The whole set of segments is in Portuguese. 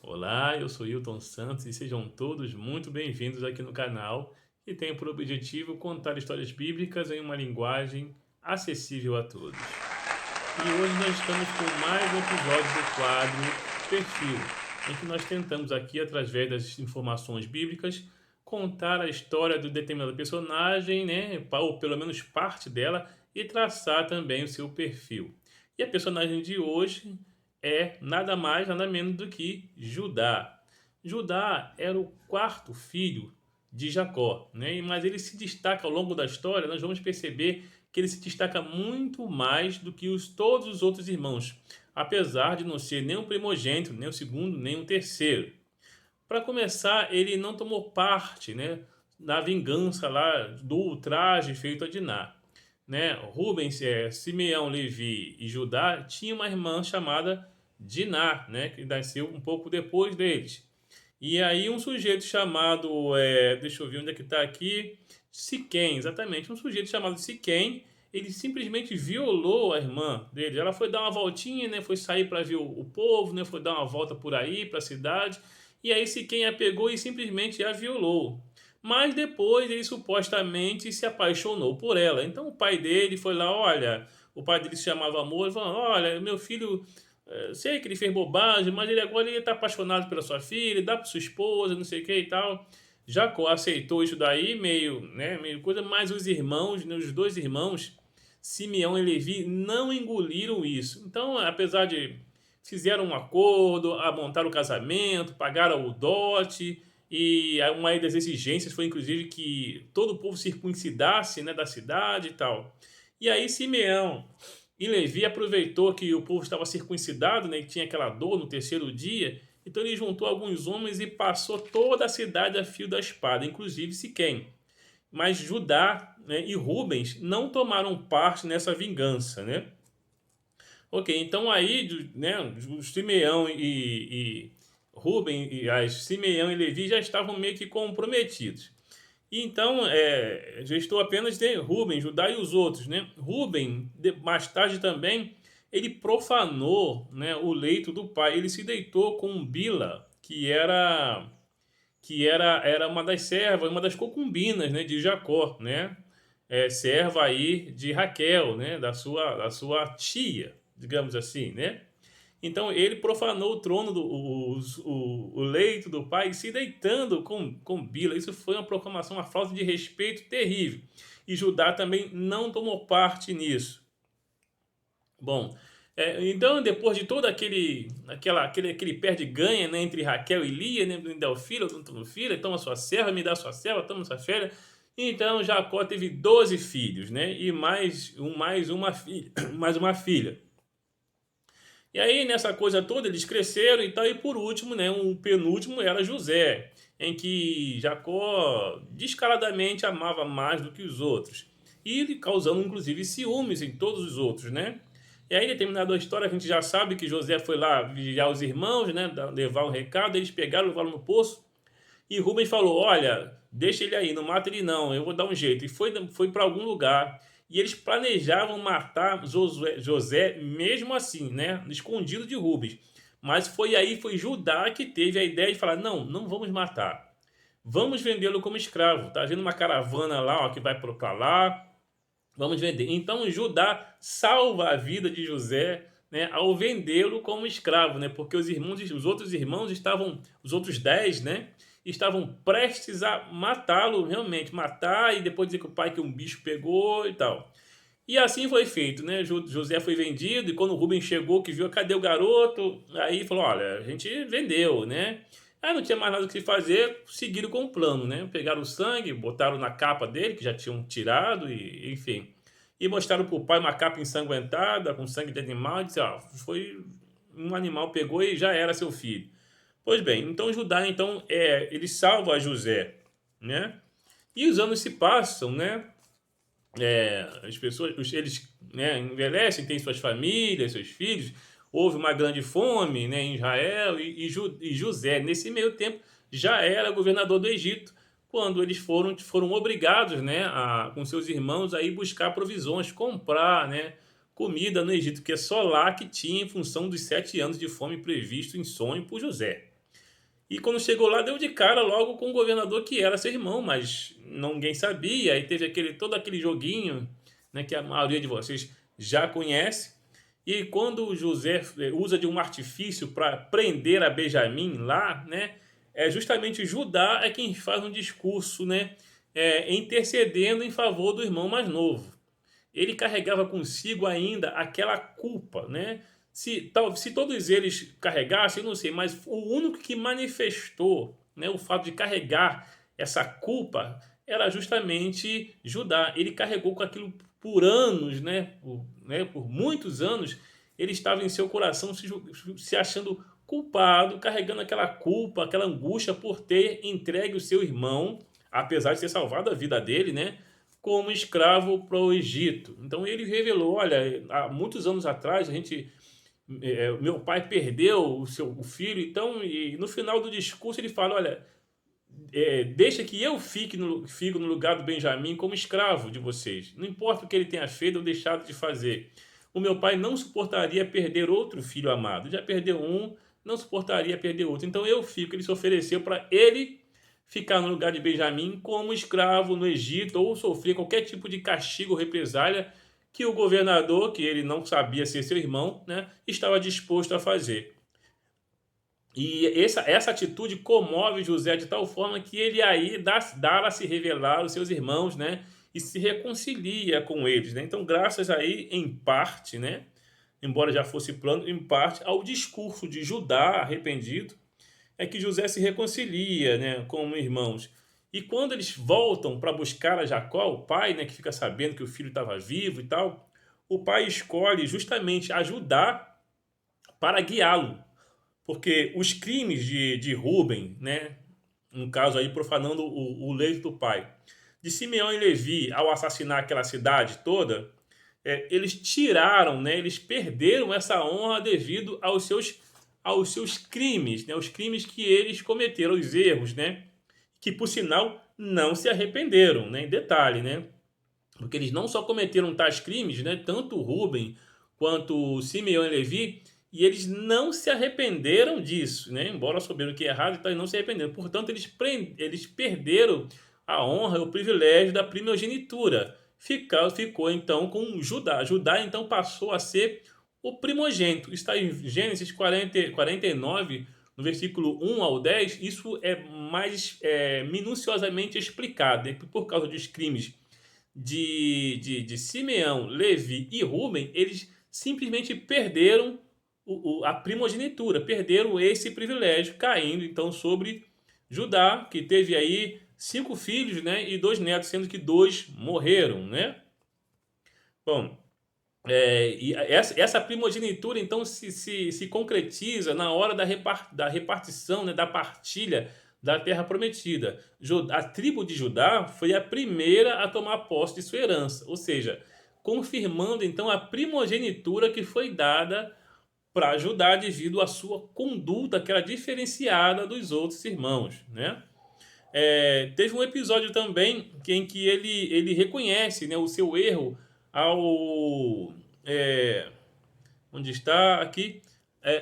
Olá, eu sou Hilton Santos e sejam todos muito bem-vindos aqui no canal, que tem por objetivo contar histórias bíblicas em uma linguagem acessível a todos. E hoje nós estamos com mais um episódio do quadro Perfil, em que nós tentamos aqui, através das informações bíblicas, contar a história do determinado personagem, né, ou pelo menos parte dela, e traçar também o seu perfil. E a personagem de hoje é nada mais, nada menos do que Judá. Judá era o quarto filho de Jacó, né? Mas ele se destaca ao longo da história, nós vamos perceber que ele se destaca muito mais do que todos os outros irmãos, apesar de não ser nem o primogênito, nem o segundo, nem o terceiro. Para começar, ele não tomou parte, né, na vingança lá do ultraje feito a Diná. Né? Rubens, Simeão, Levi e Judá tinham uma irmã chamada Diná, né, que nasceu um pouco depois deles. E aí um sujeito chamado, deixa eu ver onde é que está aqui, Siquém, exatamente, um sujeito chamado Siquém, ele simplesmente violou a irmã dele. Ela foi dar uma voltinha, né, foi sair para ver o povo, né, foi dar uma volta por aí, para a cidade, e aí Siquém a pegou e simplesmente a violou. Mas depois ele supostamente se apaixonou por ela. Então o pai dele foi lá, olha, o pai dele se chamava Amor, falou, olha, meu filho, sei que ele fez bobagem, mas ele agora ele está apaixonado pela sua filha, dá para sua esposa, não sei o que e tal. Jacó aceitou isso daí, meio, né, meio coisa, mas os irmãos, né, os dois irmãos, Simeão e Levi, não engoliram isso. Então, apesar de fizeram um acordo, montaram o casamento, pagaram o dote, e uma das exigências foi inclusive que todo o povo circuncidasse, né, da cidade e tal. E aí Simeão e Levi aproveitou que o povo estava circuncidado, né, e tinha aquela dor no terceiro dia, então ele juntou alguns homens e passou toda a cidade a fio da espada, inclusive Siquém. Mas Judá, né, e Rubens não tomaram parte nessa vingança, né? Ok, então aí, né, o Simeão e Rubem, Simeão e Levi já estavam meio que comprometidos. E então, já estou apenas de Rubem, Judá e os outros, né? Rubem, mais tarde também, ele profanou, né, o leito do pai. Ele se deitou com Bila, que era uma das servas, uma das concubinas, né, de Jacó, né? Serva aí de Raquel, né, da sua tia, digamos assim, né? Então ele profanou o trono, o leito do pai, se deitando com Bila. Isso foi uma proclamação, uma falta de respeito terrível. E Judá também não tomou parte nisso. Bom, então depois de todo aquele perde-ganha, né, entre Raquel e Lia, né, me dá o filho, eu não tomo filho, toma sua serva, me dá sua serva, toma sua filha. Então Jacó teve 12 filhos, né, e mais uma filha, mais uma filha. E aí, nessa coisa toda, eles cresceram e tal, e por último, né, um penúltimo era José, em que Jacó descaradamente amava mais do que os outros, e causando inclusive ciúmes em todos os outros, né? E aí, determinada história, a gente já sabe que José foi lá vigiar os irmãos, né, levar um recado, eles pegaram, levaram no poço, e Rubens falou: olha, deixa ele aí, não mata ele não, eu vou dar um jeito. E foi para algum lugar. E eles planejavam matar José mesmo assim, né? Escondido de Rubens. Mas foi Judá que teve a ideia de falar: não, não vamos matar. Vamos vendê-lo como escravo. Tá vendo uma caravana lá, ó, que vai para lá. Vamos vender. Então Judá salva a vida de José, né, ao vendê-lo como escravo, né? Porque os outros irmãos estavam, os outros 10, né, estavam prestes a matá-lo, realmente matar e depois dizer que o pai que um bicho pegou e tal. E assim foi feito, né? José foi vendido e quando o Rubem chegou, que viu, cadê o garoto? Aí falou, olha, a gente vendeu, né? Aí não tinha mais nada o que fazer, seguiram com o plano, né? Pegaram o sangue, botaram na capa dele, que já tinham tirado, e enfim. E mostraram pro pai uma capa ensanguentada, com sangue de animal, e disse, ó, foi um animal pegou e já era seu filho. Pois bem, então Judá, então, ele salva José, né? E os anos se passam, né? As pessoas, eles, né, envelhecem, têm suas famílias, seus filhos. Houve uma grande fome, né, em Israel e José, nesse meio tempo, já era governador do Egito, quando eles foram obrigados, né, com seus irmãos a ir buscar provisões, comprar, né, comida no Egito, que é só lá que tinha, em função dos 7 anos de fome previsto em sonho por José. E quando chegou lá, deu de cara logo com o governador que era seu irmão, mas ninguém sabia. Aí teve todo aquele joguinho, né, que a maioria de vocês já conhece. E quando José usa de um artifício para prender a Benjamim lá, né, é justamente Judá é quem faz um discurso, né, intercedendo em favor do irmão mais novo. Ele carregava consigo ainda aquela culpa, né? Se todos eles carregassem, eu não sei, mas o único que manifestou, né, o fato de carregar essa culpa era justamente Judá. Ele carregou com aquilo por anos, por muitos anos, ele estava em seu coração se achando culpado, carregando aquela culpa, aquela angústia por ter entregue o seu irmão, apesar de ter salvado a vida dele, né? Como escravo para o Egito. Então ele revelou, olha, há muitos anos atrás meu pai perdeu o filho, então e no final do discurso ele fala, olha, deixa que eu fico no lugar do Benjamim como escravo de vocês. Não importa o que ele tenha feito ou deixado de fazer. O meu pai não suportaria perder outro filho amado. Já perdeu um, não suportaria perder outro. Então eu fico. Ele se ofereceu para ele ficar no lugar de Benjamim como escravo no Egito ou sofrer qualquer tipo de castigo ou represália que o governador, que ele não sabia ser seu irmão, né, estava disposto a fazer. E essa atitude comove José de tal forma que ele aí dá a se revelar aos seus irmãos, né? E se reconcilia com eles, né? Então, graças aí, em parte, né? Embora já fosse plano, em parte, ao discurso de Judá arrependido, é que José se reconcilia, né, com os irmãos. E quando eles voltam para buscar a Jacó, o pai, né, que fica sabendo que o filho estava vivo e tal, o pai escolhe justamente ajudar para guiá-lo. Porque os crimes de Rúben, né, no caso aí profanando o leito do pai, de Simeão e Levi ao assassinar aquela cidade toda, eles tiraram, né, eles perderam essa honra devido aos seus crimes, né, os crimes que eles cometeram, os erros, né, que por sinal não se arrependeram, né, em detalhe, né, porque eles não só cometeram tais crimes, né, tanto Rúben quanto Simeão e Levi, e eles não se arrependeram disso, né, embora souberam que é errado, então eles não se arrependeram. Portanto, eles perderam a honra e o privilégio da primogenitura. Ficou então com Judá. Judá então passou a ser o primogênito. Está em Gênesis 49, no versículo 1 ao 10, isso é mais minuciosamente explicado, né? Por causa dos crimes de Simeão, Levi e Rúben, eles simplesmente perderam a primogenitura, perderam esse privilégio, caindo então sobre Judá, que teve aí 5 filhos, né, e 2 netos, sendo que 2 morreram, né? Bom, e essa primogenitura então se concretiza na hora da repartição, né, da partilha da terra prometida. A tribo de Judá foi a primeira a tomar posse de sua herança, ou seja, confirmando então a primogenitura que foi dada para Judá devido à sua conduta que era diferenciada dos outros irmãos, né? Teve um episódio também em que ele reconhece, né, o seu erro ao onde está aqui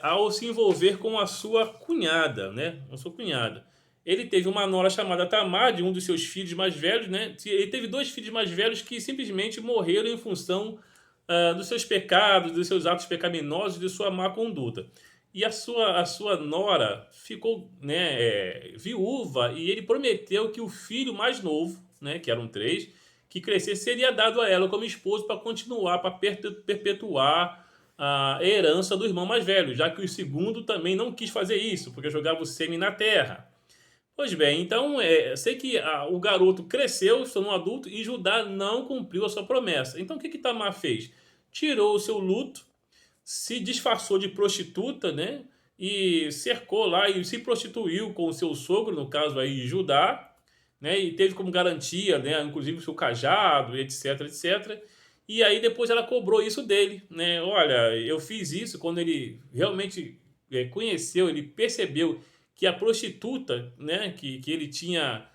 ao se envolver com a sua cunhada, né? A sua cunhada. Ele teve uma nora chamada Tamar, de um dos seus filhos mais velhos, né? Ele teve 2 filhos mais velhos que simplesmente morreram em função dos seus pecados, dos seus atos pecaminosos, de sua má conduta. E a sua nora ficou, né, viúva, e ele prometeu que o filho mais novo, né, que eram 3, que crescesse, seria dado a ela como esposo para continuar, para perpetuar a herança do irmão mais velho, já que o segundo também não quis fazer isso, porque jogava o sêmen na terra. Pois bem, então sei que o garoto cresceu, se tornou adulto, e Judá não cumpriu a sua promessa. Então o que Tamar fez? Tirou o seu luto, se disfarçou de prostituta, né? E cercou lá e se prostituiu com o seu sogro, no caso aí Judá, né? E teve como garantia, né, inclusive o seu cajado, etc, etc. E aí depois ela cobrou isso dele, né? Olha, eu fiz isso quando ele realmente conheceu, ele percebeu que a prostituta, né, que ele tinha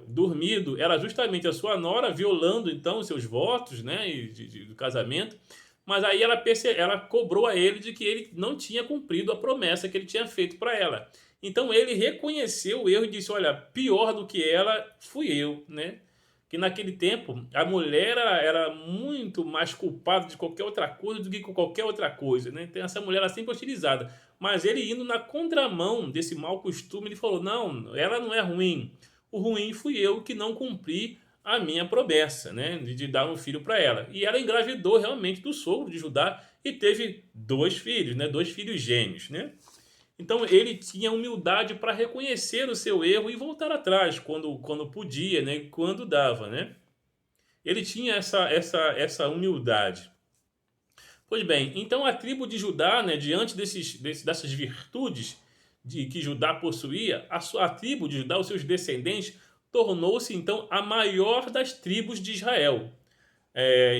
dormido, era justamente a sua nora, violando então os seus votos, né, do casamento. Mas aí ela cobrou a ele de que ele não tinha cumprido a promessa que ele tinha feito para ela. Então ele reconheceu o erro e disse: olha, pior do que ela fui eu, né? Que naquele tempo a mulher era muito mais culpada de qualquer outra coisa do que com qualquer outra coisa, né? Então essa mulher era sempre hostilizada. Mas ele indo na contramão desse mau costume, ele falou: não, ela não é ruim. O ruim fui eu que não cumpri a minha promessa, né? De dar um filho para ela. E ela engravidou realmente do sogro de Judá e teve 2 filhos, né? 2 filhos gêmeos, né? Então ele tinha humildade para reconhecer o seu erro e voltar atrás quando podia, né? Quando dava, né? Ele tinha essa humildade. Pois bem, então a tribo de Judá, né, diante dessas virtudes que Judá possuía, a tribo de Judá, os seus descendentes, tornou-se então a maior das tribos de Israel.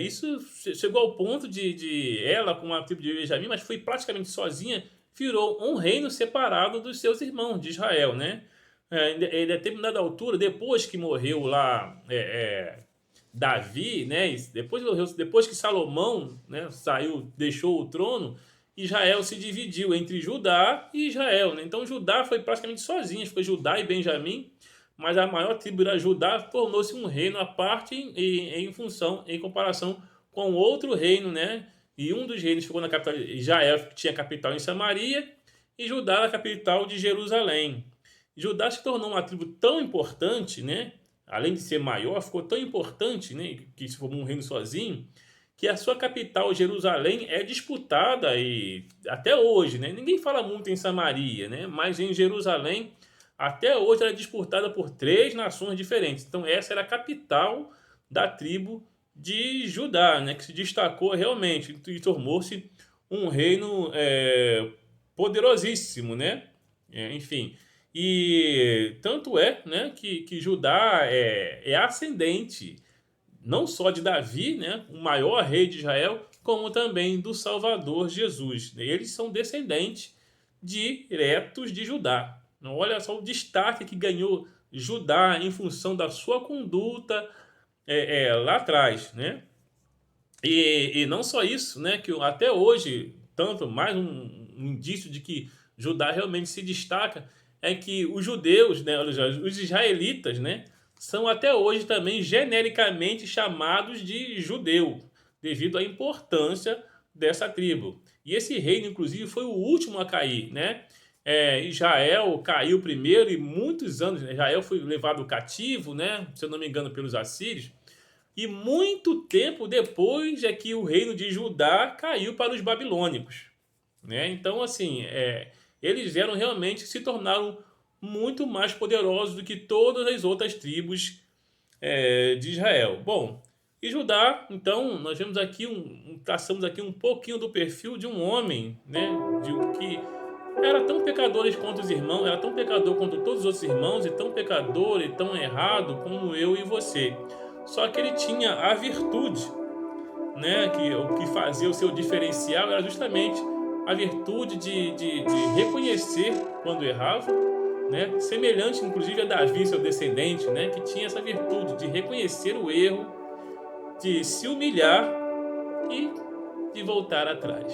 Isso chegou ao ponto de ela, com a tribo de Benjamim, mas foi praticamente sozinha, virou um reino separado dos seus irmãos de Israel, né? Em determinada altura, depois que morreu lá Davi, né? Depois que Salomão, né, saiu, deixou o trono, Israel se dividiu entre Judá e Israel, né? Então Judá foi praticamente sozinha, foi Judá e Benjamim, mas a maior tribo da Judá tornou-se um reino à parte em comparação com outro reino, né? E um dos reinos ficou na capital, Israel tinha capital em Samaria e Judá na capital de Jerusalém. Judá se tornou uma tribo tão importante, né? Além de ser maior, ficou tão importante, né? Que se formou um reino sozinho, que a sua capital, Jerusalém, é disputada e até hoje, né? Ninguém fala muito em Samaria, né? Mas em Jerusalém, até hoje ela é disputada por 3 nações diferentes. Então essa era a capital da tribo de Judá, né? Que se destacou realmente e tornou-se um reino poderosíssimo, né? Enfim, e tanto é, né, que Judá é ascendente não só de Davi, né, o maior rei de Israel, como também do Salvador Jesus. Eles são descendentes diretos de Judá. Olha só o destaque que ganhou Judá em função da sua conduta lá atrás, né? E não só isso, né? Que até hoje, tanto mais um indício de que Judá realmente se destaca é que os judeus, né, os israelitas, né, são até hoje também genericamente chamados de judeu, devido à importância dessa tribo. E esse reino, inclusive, foi o último a cair, né? Israel caiu primeiro e muitos anos, né, Israel foi levado cativo, né, se eu não me engano, pelos assírios. E muito tempo depois é que o reino de Judá caiu para os babilônicos, né? Então, assim, eles se tornaram muito mais poderosos do que todas as outras tribos de Israel. Bom, e Judá, então, nós vemos aqui traçamos aqui um pouquinho do perfil de um homem, né? Que era tão pecador quanto os irmãos, era tão pecador quanto todos os outros irmãos, e tão pecador e tão errado como eu e você. Só que ele tinha a virtude, né? Que o que fazia o seu diferencial era justamente a virtude de reconhecer quando errava, né? Semelhante, inclusive, a Davi, seu descendente, né? Que tinha essa virtude de reconhecer o erro, de se humilhar e de voltar atrás.